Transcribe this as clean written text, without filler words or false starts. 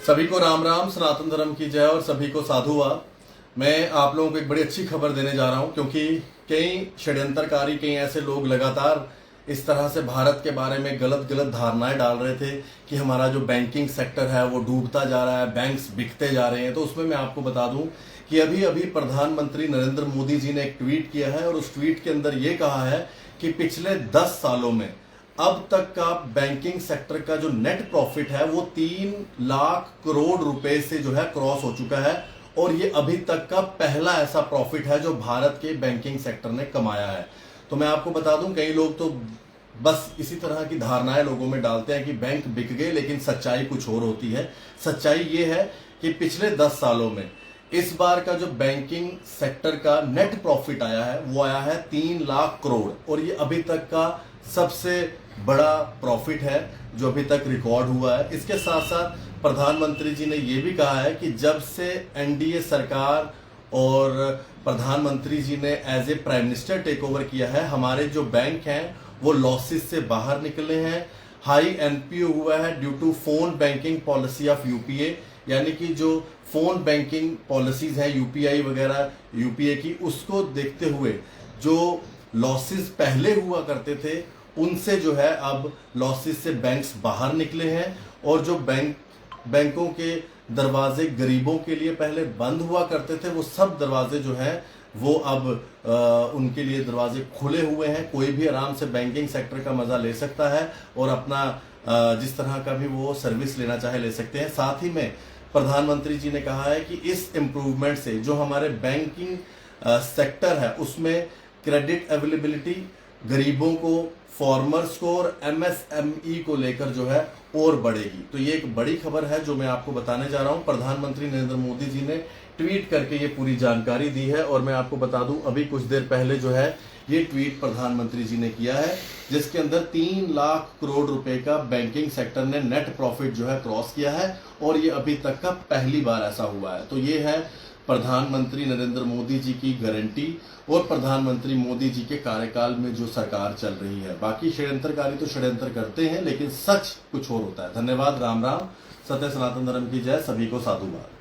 सभी को राम राम, सनातन धर्म की जय और सभी को साधुवाद। मैं आप लोगों को एक बड़ी अच्छी खबर देने जा रहा हूं, क्योंकि कई षड्यंत्रकारी, कई ऐसे लोग लगातार इस तरह से भारत के बारे में गलत गलत धारणाएं डाल रहे थे कि हमारा जो बैंकिंग सेक्टर है वो डूबता जा रहा है, बैंक्स बिकते जा रहे हैं। तो उसमें मैं आपको बता दूं कि अभी अभी प्रधानमंत्री नरेंद्र मोदी जी ने एक ट्वीट किया है और उस ट्वीट के अंदर ये कहा है कि पिछले 10 सालों में अब तक का बैंकिंग सेक्टर का जो नेट प्रॉफिट है वो 3 लाख करोड़ रुपए से जो है क्रॉस हो चुका है, और ये अभी तक का पहला ऐसा प्रॉफिट है जो भारत के बैंकिंग सेक्टर ने कमाया है। तो मैं आपको बता दूं, कई लोग तो बस इसी तरह की धारणाएं लोगों में डालते हैं कि बैंक बिक गए, लेकिन सच्चाई कुछ और होती है। सच्चाई ये है कि पिछले 10 सालों में इस बार का जो बैंकिंग सेक्टर का नेट प्रॉफिट आया है वो आया है 3 लाख करोड़, और ये अभी तक का सबसे बड़ा प्रॉफिट है जो अभी तक रिकॉर्ड हुआ है। इसके साथ साथ प्रधानमंत्री जी ने यह भी कहा है कि जब से एनडीए सरकार और प्रधानमंत्री जी ने as a prime minister take over किया है, हमारे जो बैंक हैं वो लॉसेस से बाहर निकले हैं। हाई एनपीओ हुआ है due to phone banking policy of UPA, यानी कि जो फोन बैंकिंग पॉलिसीज है यूपीआई वगैरह यूपीए की, उसको देखते हुए जो लॉसेस पहले हुआ करते थे उनसे जो है अब लॉसेस से बैंक्स बाहर निकले हैं, और जो बैंकों के दरवाजे गरीबों के लिए पहले बंद हुआ करते थे वो सब दरवाजे जो हैं वो अब उनके लिए दरवाजे खुले हुए हैं। कोई भी आराम से बैंकिंग सेक्टर का मजा ले सकता है और अपना जिस तरह का भी वो सर्विस लेना चाहे ले सकते हैं। साथ ही में प्रधानमंत्री जी ने कहा है कि इस इम्प्रूवमेंट से जो हमारे बैंकिंग सेक्टर है उसमें क्रेडिट अवेलेबिलिटी गरीबों को, फॉर्मर्स को और एमएसएमई को लेकर जो है और बढ़ेगी। तो ये एक बड़ी खबर है जो मैं आपको बताने जा रहा हूं। प्रधानमंत्री नरेंद्र मोदी जी ने ट्वीट करके ये पूरी जानकारी दी है, और मैं आपको बता दूं अभी कुछ देर पहले जो है ये ट्वीट प्रधानमंत्री जी ने किया है, जिसके अंदर 3 लाख करोड़ रुपए का बैंकिंग सेक्टर ने नेट प्रॉफिट जो है क्रॉस किया है, और ये अभी तक का पहली बार ऐसा हुआ है। तो ये है प्रधानमंत्री नरेंद्र मोदी जी की गारंटी और प्रधानमंत्री मोदी जी के कार्यकाल में जो सरकार चल रही है। बाकी षड्यंत्रकारी तो षड्यंत्र करते हैं, लेकिन सच कुछ और होता है। धन्यवाद। राम राम। सत्य सनातन धर्म की जय। सभी को साधुवाद।